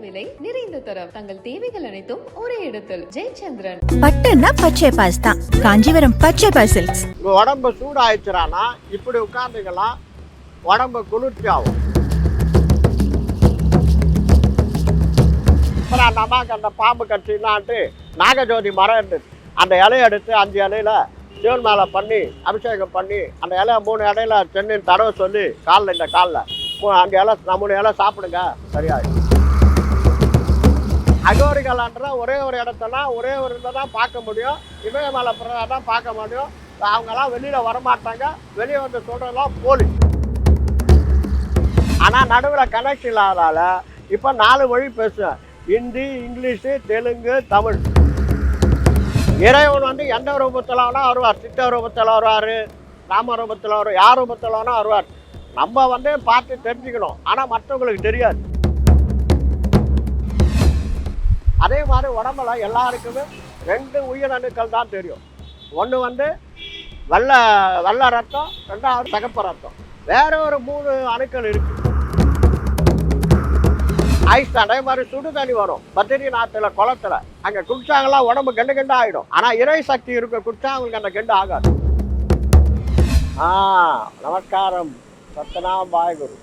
விலை, நிறைந்த தரம். தங்கள் தேவைகள் அனைத்தும் ஒரே இடத்தில். ஜெயச்சந்திரன். பட்டுன்னா பச்சை பாஸ் தான். காஞ்சிபுரம் பச்சை பாஸ் சில்க்ஸ். உடம்பு சூடாயிடுச்சுறானா இப்படி உட்காந்துக்கலாம், உடம்பு குளிர்ச்சி ஆகும். அப்புறம் அந்த அம்மாவுக்கு அந்த பாம்பு கட்சினான்ட்டு நாகஜோதி மரம் இருந்துச்சு. அந்த இலையை எடுத்து 5 இலையில சிவன் மேலே பண்ணி அபிஷேகம் பண்ணி அந்த இலைய 3 இலையில சென்னின் தடவை சொல்லி காலில் இந்த காலில் 5 இலை 3 இலை சாப்பிடுங்க, சரியாயிடும். அகோரிகளான்ற ஒரே ஒரு இடத்தெல்லாம் ஒரே ஒரு இதை தான் பார்க்க முடியும். இமயமலை பிரதேசம் தான் பார்க்க முடியும். அவங்கெல்லாம் வெளியில் வரமாட்டாங்க. வெளியே வந்து சொல்கிறதெல்லாம் போலி. ஆனால் நடுவில் கனெக்ட் இல்லாதால இப்போ 4 மொழி பேசுவேன். ஹிந்தி, இங்கிலீஷு, தெலுங்கு, தமிழ். இறைவன் வந்து எந்த ரூபத்தில் வேணால் வருவார். சித்த ரூபத்தில் வருவார், ராம ரூபத்தில் வருவார், யார் ரூபத்தில் வேணால் வருவார். நம்ம வந்து பார்த்து தெரிஞ்சுக்கணும். ஆனால் மற்றவங்களுக்கு தெரியாது. அதே மாதிரி உடம்புல எல்லாருக்குமே 2 உயிரணுக்கள் தான் தெரியும். ஒன்று வந்து வெள்ளை ரத்தம், 2வது சிகப்பு ரத்தம். வேற ஒரு 3 அணுக்கள் இருக்கு. ஐஸ் அதே மாதிரி சுடு தண்ணி வரும் பத்ரிநாத்தில் குளத்துல. அங்கே குடிச்சாங்களாம் உடம்பு கெண்டு கெண்டு ஆகிடும். ஆனால் இறை சக்தி இருக்க குடிச்சா அவங்களுக்கு அந்த கெண்டு ஆகாது. நமஸ்காரம், சத்யநாம் வாய்குரு.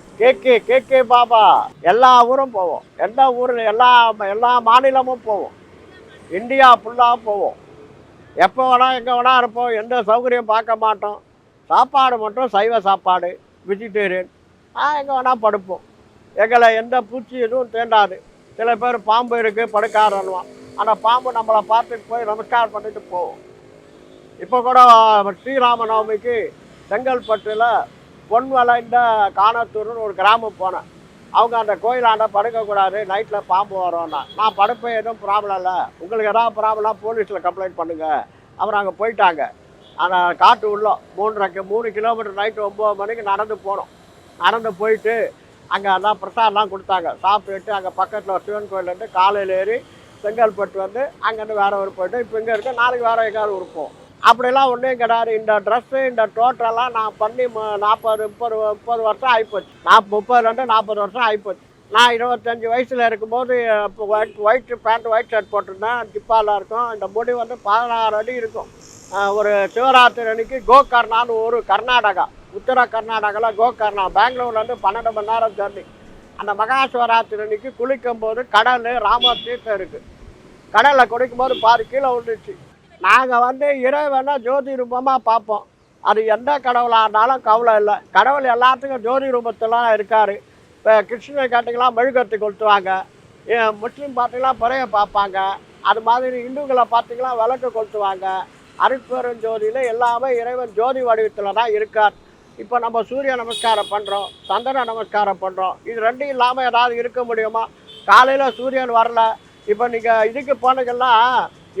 கே பாபா. எல்லா ஊரும் போவோம். எந்த ஊரில் எல்லா மாநிலமும் போவோம். இந்தியா ஃபுல்லாக போவோம். எப்போ வேணால் எங்கே வேணால் இருப்போம். எந்த சௌகரியம் பார்க்க மாட்டோம். சாப்பாடு மட்டும் சைவ சாப்பாடு, வெஜிடேரியன். எங்கே வேணால் படுப்போம். எங்களை எந்த பூச்சி எதுவும் தேண்டாது. சில பேர் பாம்பு இருக்குது படுக்காரன்வான். ஆனால் பாம்பு நம்மளை பார்த்துட்டு போய் நமஸ்காரம் பண்ணிட்டு போவோம். இப்போ கூட ஸ்ரீராமநவமிக்கு செங்கல்பட்டில் பொன்வளைந்த காணத்தூர்னு ஒரு கிராமம் போனேன். அவங்க அந்த கோயிலாண்ட படுக்கக்கூடாது, நைட்டில் பாம்பு வரோன்னா. நான் படுப்பேன், எதுவும் ப்ராப்ளம் இல்லை, உங்களுக்கு எதாவது ப்ராப்ளம் போலீஸில் கம்ப்ளைண்ட் பண்ணுங்கள். அப்புறம் அங்கே போயிட்டாங்க. ஆனால் காட்டு உள்ள 3 கிலோமீட்டர் நைட்டு 9 மணிக்கு நடந்து போனோம். நடந்து போயிட்டு அங்கே அதான் பிரசாதம்லாம் கொடுத்தாங்க. சாப்பிட்டுட்டு அங்கே பக்கத்தில் ஒரு சிவன் கோயிலேருந்து காலையில் ஏறி செங்கல்பட்டு வந்து அங்கேருந்து வேறு ஊர் போய்ட்டு இப்போ இங்கே இருக்க, நாளைக்கு வேறு எங்கேயாவது இருப்போம். அப்படிலாம் ஒன்றும் கிடையாது. இந்த ட்ரெஸ்ஸு இந்த டோட்டலாக நான் பண்ணி 40-30 வருஷம் ஆகிப்போச்சு. 30-40 வருஷம் ஆகிப்போச்சு. நான் 25 வயசில் இருக்கும்போது இப்போ ஒயிட் பேண்ட் ஒயிட் ஷர்ட் போட்டிருந்தேன். டிப்பாலாம் இருக்கும். இந்த முடி வந்து 16 அடி இருக்கும். ஒரு சிவராத்திரி அன்னைக்கு கோகர்ணான்னு ஒரு கர்நாடகா, உத்தர கர்நாடகாவில் கோகர்ணா, பெங்களூர்லேருந்து 12 மணி நேரம் ஜர்னி. அந்த மகா சிவராத்திரி அன்னைக்கு குளிக்கும் போது கடல் ராம தீர்த்தம் இருக்குது. கடலில் குளிக்கும்போது பாதி கீழே விழுந்துச்சு. நாங்கள் வந்து இறைவனை ஜோதி ரூபமாக பார்ப்போம். அது எந்த கடவுளாக இருந்தாலும் கவலை இல்லை. கடவுள் எல்லாத்துக்கும் ஜோதி ரூபத்திலாம் இருக்கார். இப்போ கிருஷ்ணனை கேட்டிங்களாம் மெழுகுவர்த்தி கொளுத்துவாங்க. முஸ்லீம் பார்த்திங்களா பிறைய பார்ப்பாங்க. அது மாதிரி இந்துக்களை பார்த்திங்களா விளக்கு கொளுத்துவாங்க. அருட்பெரும் ஜோதியில் எல்லாமே இறைவன் ஜோதி வடிவத்தில் தான் இருக்கார். இப்போ நம்ம சூரிய நமஸ்காரம் பண்ணுறோம், சந்திர நமஸ்காரம் பண்ணுறோம். இது 2 இல்லாமல் ஏதாவது இருக்க முடியுமா? காலையில் சூரியன் வரல. இப்போ நீங்கள் இதுக்கு போனீங்கன்னா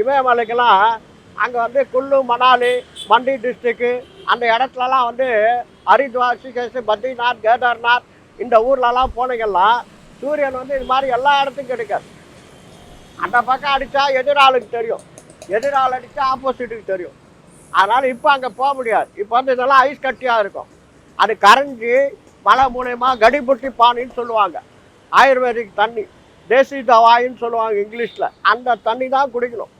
இமயமலைக்கெல்லாம் அங்கே வந்து குல்லு, மணாலி, மண்டி டிஸ்ட்ரிக்கு அந்த இடத்துலலாம் வந்து ஹரித்வார், ரிஷிகேஷ், பத்ரிநாத், கேதார்நாத் இந்த ஊர்லலாம் போனீங்கன்னா சூரியன் வந்து இது மாதிரி எல்லா இடத்துக்கும் கிடைக்காது. அந்த பக்கம் அடித்தா எதிராளுக்கு தெரியும், எதிராள் அடித்தா ஆப்போசிட்டுக்கு தெரியும். அதனால் இப்போ அங்கே போக முடியாது. இப்போ வந்து இதெல்லாம் ஐஸ் கட்டியாக இருக்கும். அது கரைஞ்சி மழை மூலயமா கடிபுட்டி பானின்னு சொல்லுவாங்க. ஆயுர்வேதிக் தண்ணி, தேசி தவாயின்னு சொல்லுவாங்க இங்கிலீஷில். அந்த தண்ணி தான் குடிக்கணும்.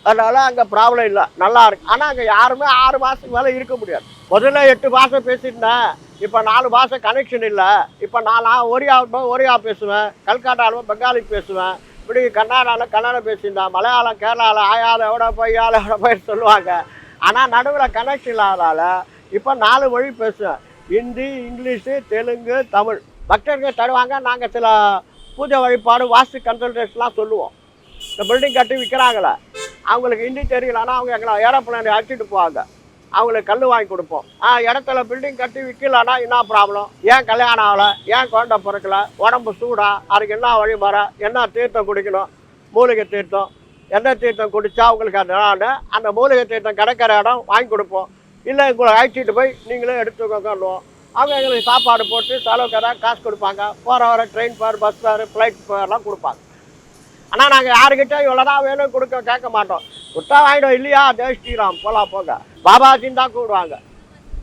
அதனால் அங்கே ப்ராப்ளம் இல்லை, நல்லா இருக்கு. ஆனால் அங்கே யாருமே 6 மாதத்துக்கு மேலே இருக்க முடியாது. முதல்ல 8 பாஷை பேசியிருந்தேன். இப்போ 4 பாஷை கனெக்ஷன் இல்லை. இப்போ நான் ஒரியா பேசுவேன், கல்கட்டாவில் பெங்காலி பேசுவேன், இப்படி கர்நாடகாவில் கன்னடம் பேசியிருந்தேன், மலையாளம், கேரளாவில் ஆயால் எவ்வளோ போய் சொல்லுவாங்க. ஆனால் நடுவில் கனெக்ஷன் இல்லாதால இப்போ 4 மொழி பேசுவேன். ஹிந்தி, இங்கிலீஷு, தெலுங்கு, தமிழ். பக்தர்கள் தருவாங்க. நாங்கள் சில பூஜை வழிபாடு, வாஸ்து கன்சல்டேஷன்லாம் சொல்லுவோம். இந்த பில்டிங் கட்டி விற்கிறாங்களே அவங்களுக்கு ஹிந்தி தெரியலன்னா அவங்க எங்களை ஏரோப்ளேன் அழைச்சிட்டு போவாங்க. அவங்களுக்கு கல் வாங்கி கொடுப்போம். இடத்துல பில்டிங் கட்டி விற்கலன்னா என்ன ப்ராப்ளம், ஏன் கல்யாணம் ஆகலை, ஏன் குழந்தை பிறக்கல, உடம்பு சூடா, அதுக்கு என்ன வழிமுறை, என்ன தீர்த்தம் குடிக்கணும், மூலிகை தீர்த்தம், எந்த தீர்த்தம் குடித்தா உங்களுக்கு அந்த மூலிகை தீர்த்தம் கிடைக்கிற இடம் வாங்கி கொடுப்போம். இல்லை உங்களை அழைச்சிட்டு போய் நீங்களே எடுத்துக்கோங்கன்னுவோம். அவங்க எங்களுக்கு சாப்பாடு போட்டு செலவுக்கு காசு கொடுப்பாங்க. போகிற வர train fare, bus fare, flight ஃபேர்லாம் கொடுப்பாங்க. ஆனால் நாங்கள் யாருக்கிட்ட இவ்வளோதான் வேணும் கேட்க மாட்டோம். குட்டா வாங்கிடும். இல்லையா ஜெய் ஸ்ரீராம் போகலாம் போங்க, பாபாஜின்னு தான் கூப்பிடுவாங்க.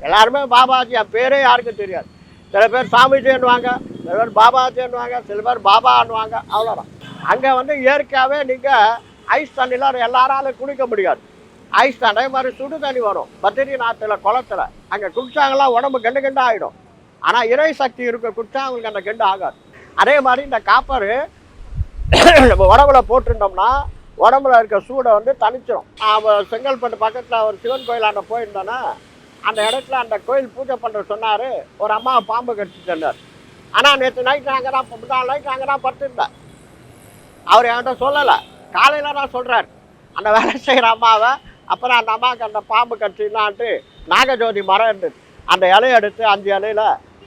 எல்லாருமே பாபாஜி. என் பேரே யாருக்கும் தெரியாது. சில பேர் சாமிஜின்னுவாங்க, சில பேர் பாபாஜின்னுவாங்க, சில பேர் பாபான்னுவாங்க, அவ்வளோதான். அங்கே வந்து இயற்கையாகவே நீங்கள் ஐஸ் தண்ணியில் எல்லாராலும் குடிக்க முடியாது. ஐஸ் அதே மாதிரி சுடு தண்ணி வரும் பத்ரிநாத்தில் குளத்தில். அங்கே குடிச்சாங்களாம் உடம்பு கெண்டு கெண்டு ஆகிடும். ஆனால் இறை சக்தி இருக்க குடிச்சா அவங்களுக்கு அந்த கெண்டு ஆகாது. அதே மாதிரி இந்த காப்பர் நம்ம உடம்புல போட்டிருந்தோம்னா உடம்புல இருக்க சூடை வந்து தணிச்சிடும். செங்கல்பட்டு பக்கத்தில் ஒரு சிவன் கோயிலாண்ட போயிருந்தோன்னா அந்த இடத்துல அந்த கோயில் பூஜை பண்ணுற சொன்னார், ஒரு அம்மா பாம்பு கடிச்சு சொன்னார். ஆனால் நேற்று நைட்டு அங்கே தான் முந்தாள் நைட்டு அங்கே தான் படுத்துருந்தேன். அவர் என்கிட்ட சொல்லலை, காலையில் தான் சொல்கிறார். அந்த வேலை செய்கிற அம்மாவை அப்புறம் அந்த அம்மாவுக்கு அந்த பாம்பு கடிச்சின்னான்ட்டு நாகஜோதி மரம் இருந்தது. அந்த இலையை எடுத்து 5 இலையில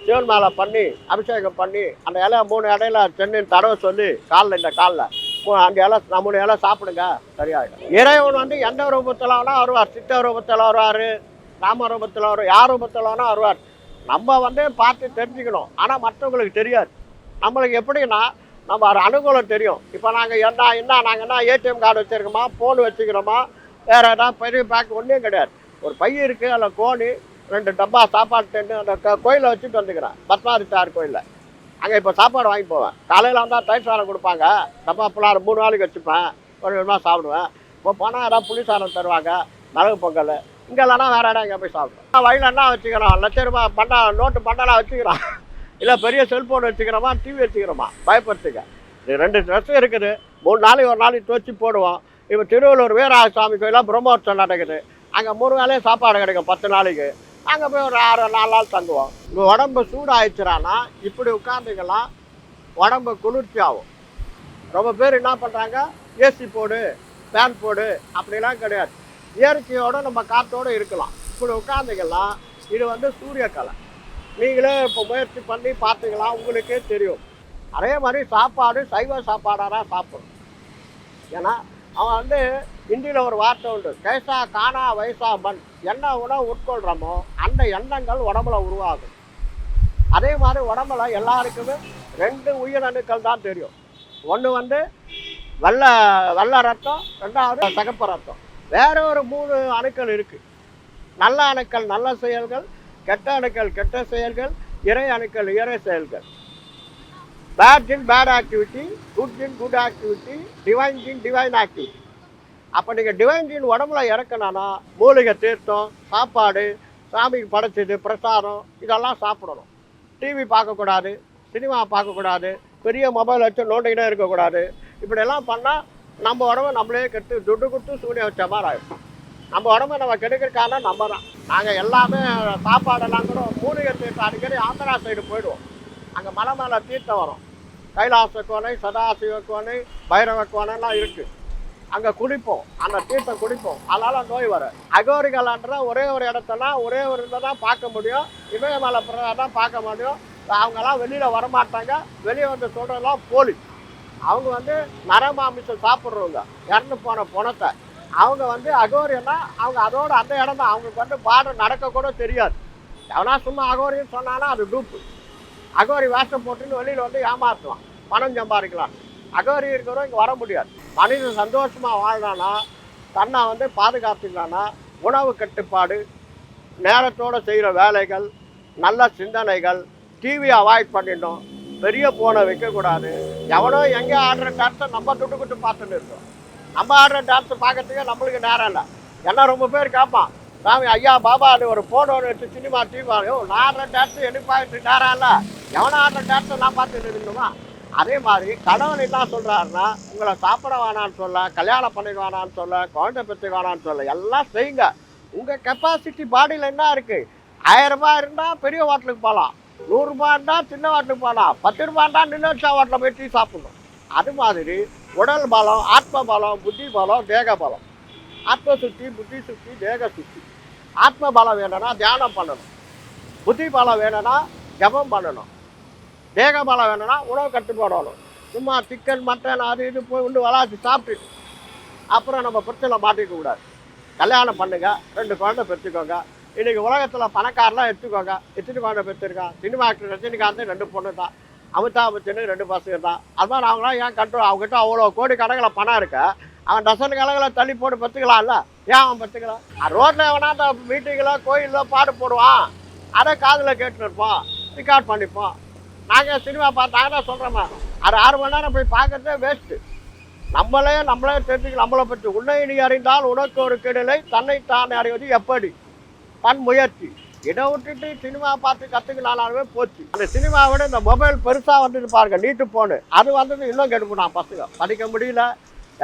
சிவன் மேலே பண்ணி அபிஷேகம் பண்ணி அந்த இலையை 3 இலையில சென்னின் தடவை சொல்லி காலில் இந்த காலில் 5 இலை 3 இலை சாப்பிடுங்க சரியாயிடும். இறைவன் வந்து எந்த ரூபத்தில் வேணால் வருவார். சித்த ரூபத்தில் வருவார், ராம ரூபத்தில் வருவார், யார் ரூபத்தில் வேணால் வருவார். நம்ம வந்து பார்த்து தெரிஞ்சுக்கணும். ஆனால் மற்றவங்களுக்கு தெரியாது. நம்மளுக்கு எப்படின்னா நம்ம ஒரு அனுகூலம் தெரியும். இப்போ நாங்கள் நாங்கள் என்ன ஏடிஎம் கார்டு வச்சுருக்கோமா, ஃபோன் வச்சுக்கிறோமா, வேறு ஏதாவது பெரிய பேக் ஒன்றும் கிடையாது. ஒரு பை இருக்குது, அதில் கோணி 2 டப்பா சாப்பாடு டென்னு அந்த கோயிலில் வச்சுட்டு வந்துக்கிறேன். பத்மாதித்தார் கோயிலில் அங்கே இப்போ சாப்பாடு வாங்கி போவேன். காலையில் வந்தால் தயிர் சாதம் கொடுப்பாங்க, டப்பா புள்ளார 3 நாளைக்கு வச்சுப்பேன், ஒரு விதமாக சாப்பிடுவேன். இப்போ போனால் ஏதாவது புளி சாதம் தருவாங்க, மிளகு பொங்கல். இங்கே இல்லைனா வேறு இடம் இங்கே போய் சாப்பிடுவேன். வயலில் என்ன வச்சுக்கிறோம், ₹1,00,000 நோட்டு பண்டலாக வச்சுக்கிறோம், இல்லை பெரிய செல்ஃபோன் வச்சுக்கிறோமா, டிவி வச்சுக்கிறோமா, பயப்படுத்துங்க. இது 2 ட்ரெஸ்ஸு இருக்குது. 3 நாளைக்கு ஒரு நாளைக்கு துவச்சி போடுவோம். இப்போ திருவள்ளூர் வீரராஜ சாமி கோயிலாக பிரம்மோற்சவம் நடக்குது. அங்கே 3 வேளையும் சாப்பாடு கிடைக்கும் 10 நாளைக்கு. அங்கே போய் ஒரு 4 நாள் தங்குவோம். இப்போ உடம்பு சூடாகிடுச்சுறான்னா இப்படி உட்காந்துக்கலாம், உடம்பு குளிர்ச்சி ஆகும். ரொம்ப பேர் என்ன பண்ணுறாங்க, ஏசி போடு, ஃபேன் போடு, அப்படிலாம் கிடையாது. இயற்கையோடு நம்ம காற்றோடு இருக்கலாம். இப்படி உட்காந்துக்கலாம். இது வந்து சூரிய கலை. நீங்களே இப்போ முயற்சி பண்ணி பார்த்துக்கலாம், உங்களுக்கே தெரியும். அதே மாதிரி சாப்பாடு சைவ சாப்பாடாக தான் சாப்பிடணும். ஏன்னா அவன் வந்து இந்தியில் ஒரு வார்த்தை உண்டு, கேசா காணா வயசா மண். என்ன உணவு உட்கொள்கிறோமோ அந்த எண்ணங்கள் உடம்புல உருவாகும். அதே மாதிரி உடம்புல எல்லாருக்குமே 2 உயிரணுக்கள் தான் தெரியும். ஒன்று வந்து வெள்ளை ரத்தம், 2வது சிகப்பு ரத்தம். வேற ஒரு 3 அணுக்கள் இருக்குது. நல்ல அணுக்கள் நல்ல செயல்கள், கெட்ட அணுக்கள் கெட்ட செயல்கள், இறை அணுக்கள் இறை செயல்கள். Bad in bad activity, good in good activity, divine in divine activity. அப்போ நீங்கள் டிவைன் இன் உடம்புல இறக்கணும்னா மூலிகை தீர்த்தம், சாப்பாடு, சாமிக்கு படைச்சது, பிரசாதம், இதெல்லாம் சாப்பிடணும். டிவி பார்க்கக்கூடாது, சினிமா பார்க்கக்கூடாது, பெரிய மொபைல் வச்சு நோண்டிக்கிட்டே இருக்கக்கூடாது. இப்படியெல்லாம் பண்ணால் நம்ம உடம்பை நம்மளே கெட்டு துட்டு கொடுத்து சூனியம் வச்ச மாதிரி ஆகிடும். நம்ம உடம்பை நம்ம கெடுக்கிறதுக்கான நம்ம தான். நாங்கள் எல்லாமே சாப்பாடெல்லாம் கூட மூலிகை தீர்த்தம் அடிக்கடி ஆந்திரா சைடு போயிடுவோம். அங்கே மலை மேலே தீர்த்தம் வரும். கைலாச கோணை, சதாசிவ கோணை, பைரவ கோணைலாம் இருக்குது. அங்கே குடிப்போம், அந்த தீர்த்தம் குடிப்போம். அதனால் நோய் வரும். அகோரிகளான்ற ஒரே ஒரு இடத்துல ஒரே ஒரு இதை தான் பார்க்க முடியும், இமயமலை பிரதேசம் தான் பார்க்க முடியும். அவங்கெல்லாம் வெளியில் வரமாட்டாங்க. வெளியே வந்து சொல்கிறதெல்லாம் போலி. அவங்க வந்து நரமாமிசம் சாப்பிட்றவங்க, இறந்து போன பணத்தை. அவங்க வந்து அகோரியன்னா அவங்க அதோட அந்த இடம் தான். அவங்களுக்கு வந்து பார்டர் நடக்கக்கூட தெரியாது. எவனா சும்மா அகோரின்னு சொன்னான்னா அது டூப்பு. அகோரி வேஷம் போட்டுன்னு வெளியில் வந்து ஏமாற்றுவான், பணம் சம்பாதிக்கலாம். அகோரி இருக்கிறவங்க இங்கே வர முடியாது. மனிதன் சந்தோஷமாக வாழ்றானா, தன்னை வந்து பாதுகாத்துக்கலான்னா உணவு கட்டுப்பாடு, நேரத்தோடு செய்கிற வேலைகள், நல்ல சிந்தனைகள், டிவியை அவாய்ட் பண்ணிடணும், பெரிய ஃபோனை வைக்கக்கூடாது. எவனோ எங்கே ஆடுற டான்ஸை நம்ம துட்டு பார்த்துட்டு இருக்கோம். நம்ம ஆடுற டான்ஸை பார்க்கறதுக்கே நம்மளுக்கு நேரம் இல்லை. ஏன்னா ரொம்ப பேர் கேட்பான், சாமி ஐயா பாபா அது ஒரு ஃபோன் ஒன்று வச்சு சினிமா டிவியோ நான் ஆடுற டான்ஸு எனக்கு பார்த்துட்டு நேரம் இல்லை, எவனோ ஆடுற டான்ஸை நான் பார்த்துட்டு இருக்கணுமா? அதே மாதிரி கடவுள் என்ன சொல்கிறாருன்னா, உங்களை சாப்பிட வேணான்னு சொல்ல, கல்யாணம் பண்ணிக்க வேணான்னு சொல்ல, குழந்தை பெற்றுக்க வேணான்னு சொல்ல, எல்லாம் செய்யுங்க. உங்கள் கெப்பாசிட்டி பாடியில் என்ன இருக்குது? 1000 ரூபாய் இருந்தால் பெரிய ஹோட்டலுக்கு போகலாம், 100 ரூபாய் இருந்தால் சின்ன ஹோட்டலுக்கு போகலாம், 10 ரூபாய் இருந்தால் நிலச்சா ஹோட்டலில் போய் டீ சாப்பிடணும். அது மாதிரி உடல் பலம், ஆத்ம பலம், புத்தி பலம், தேக பலம். ஆத்ம சுத்தி, புத்தி சுத்தி, தேக சுத்தி. ஆத்ம பலம் வேணும்னா தியானம் பண்ணணும், புத்தி பலம் வேணும்னா ஜபம் பண்ணணும், தேக பலம் வேணும்னா உணவு கட்டுப்பாடணும். சும்மா சிக்கன் மட்டன் அது இது போய் ஒன்று வளாச்சி சாப்பிட்டுட்டு அப்புறம் நம்ம பிரச்சனை மாட்டிக்க கூடாது. கல்யாணம் பண்ணுங்க, 2 குழந்தை பெற்றுக்கோங்க. இன்றைக்கி உலகத்தில் பணக்காரெலாம் எடுத்துக்கோங்க, எத்தனை குழந்தை பெற்றுருக்கான். சினிமா ஆக்டர் ரஜினிகாந்த் 2 பொண்ணு தான், அமிதாப் பச்சன் 2 பசங்க தான். அது மாதிரி அவங்களாம் ஏன் கண்ட்ரோல்? அவங்ககிட்ட அவ்வளோ கோடி கணக்கில் பணம் இருக்கு, அவன் டசன் கணக்கில் தள்ளி போட்டு பெற்றுக்கலாம்ல, ஏன் அவன் பெற்றுக்கலாம்? ரோட்டில் எவனா வீட்டுகளில் கோயிலில் பாடு போடுவான், அதை காதில் கேட்டுன்னு இருப்போம், ரெக்கார்ட் பண்ணிப்போம். நாங்கள் சினிமா பார்த்தாங்க தான் சொல்கிறோமா, அது 6 மணி நேரம் போய் பார்க்கறதே வேஸ்ட்டு. நம்மளே தெரிஞ்சுக்க, நம்மளை பற்றி உன்னை நீ அறிந்தால் உனக்கு ஒரு கெடுதலை தன்னைத்தானே அறிவது எப்படி, தன் முயற்சி. இதை விட்டுட்டு சினிமா பார்த்து கற்றுக்கலாமே போச்சு. அந்த சினிமாவோட இந்த மொபைல் பெருசாக வந்துட்டு பாருங்க, நீட்டு போனு அது வந்தது இன்னும் கெடுப்புனான். பசங்க படிக்க முடியல,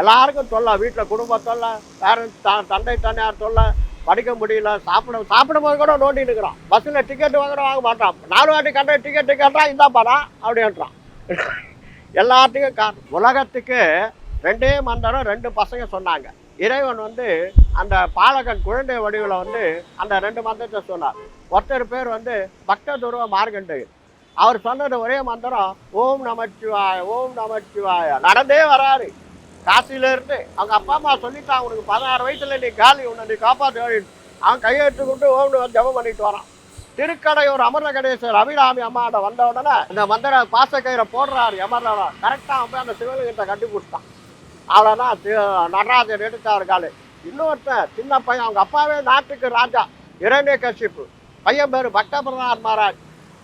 எல்லாருக்கும் தொல்லை, வீட்டில் குடும்ப தொல்லை, பேரண்ட்ஸ் தந்தை தனியார் தொல்லை, படிக்க முடியல, சாப்பிடும்போது கூட நோண்டிட்டு இருக்கிறான். பஸ்ஸில் டிக்கெட்டு வாங்க மாட்டான், 4 வாட்டி கண்ட டிக்கெட்டு கேட்டான், இந்தா படம் அப்படின்றான். எல்லாத்துக்கும் காரணம் உலகத்துக்கு 2 மந்திரம் 2 பசங்க சொன்னாங்க. இறைவன் வந்து அந்த பாலகன் குழந்தை வடிவில் வந்து அந்த 2 மந்திரத்தை சொன்னார். ஒருத்தர் பேர் வந்து பக்த துருவ மார்கண்டேயர். அவர் சொன்னது ஒரே மந்திரம், ஓம் நமச்சிவாய, ஓம் நமச்சிவாய. நடந்தே வராரு காசியிலேருந்து. அவங்க அப்பா அம்மா சொல்லிட்டான், உனக்கு 16 வயசுல நீ காலி, உன்னை நீ காப்பாற்ற. அவன் கையெழுத்து கொண்டு ஓம்னு ஜபம் பண்ணிட்டு வரான். திருக்கடையூர் அமர்நகடேஸ்வரர் அபிராமி அம்மாட்ட வந்த உடனே இந்த மந்திர பாசக்கயிறை போடுறாரு யமர்னா. கரெக்டாக அவன் போய் அந்த சிவலிங்கத்தை கட்டி கொடுத்தான். அவ்வளோதான், நடராஜர் எடுத்தார் காலு. இன்னொருத்தன் சின்ன பையன், அவங்க அப்பாவே நாட்டுக்கு ராஜா, இரண்யகசிப்பு. பையன் பேர் பக்த பிரதாத் மகாராஜ்.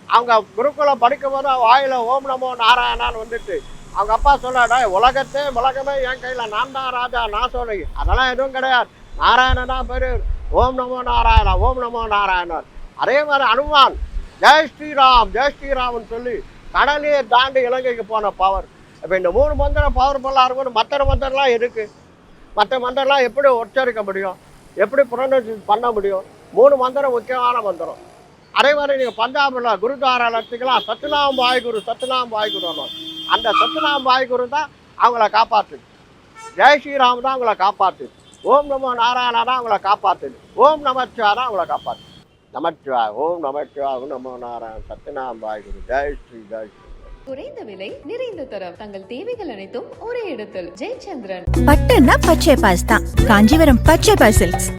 அவங்க குருகுலம் படிக்கும் போது வாயில ஓம் நமோ நாராயணான்னு வந்துட்டு அவங்க அப்பா சொன்னாடா, உலகமே என் கையில், நான் தான் ராஜா, நான் சொல்றேன். அதெல்லாம் எதுவும் கிடையாது, நாராயணனா பேர், ஓம் நமோ நாராயணா, ஓம் நமோ நாராயணன். அதே மாதிரி அனுமான் ஜெய் ஸ்ரீராம்னு சொல்லி கடலையே தாண்டி இலங்கைக்கு போன பவர். இப்போ இந்த 3 மந்திரம் பவர்ஃபுல்லாக இருக்கும்போது மற்ற மந்திரம்லாம் இருக்குது. மற்ற மந்திரம்லாம் எப்படி உச்சரிக்க முடியும், எப்படி புரொனன்சியேஷன் பண்ண முடியும்? 3 மந்திரம் முக்கியமான மந்திரம். அதே மாதிரி நீங்கள் பஞ்சாபில் குருத்வாராவில் எடுத்துக்கலாம், சத்யநாம் வாய்குரு. அந்த சத்யநாம் வாய்குரு தான் அவங்கள காப்பாற்றுது. ஜெய் ஸ்ரீராம் தான் அவங்கள காப்பாற்றுது. ஓம் நமோ நாராயணா தான் அவங்கள காப்பாற்றுது. ஓம் நமச்சிவா தான் அவங்கள காப்பாற்றுது. நமச்சிவா, ஓம் நமச்சிவா, நமோ நாராயண, சத்யநாம் வாய்குரு, ஜெய் ஸ்ரீ. குறைந்த விலை நிறைந்த தரம், தங்கள் தேவைகள் அனைத்தும் ஒரே இடத்தில். ஜெயச்சந்திரன். பட்டுன்னா பச்சை பாஸ் தான். காஞ்சிபுரம் பச்சை பாஸ் சில்க்ஸ்.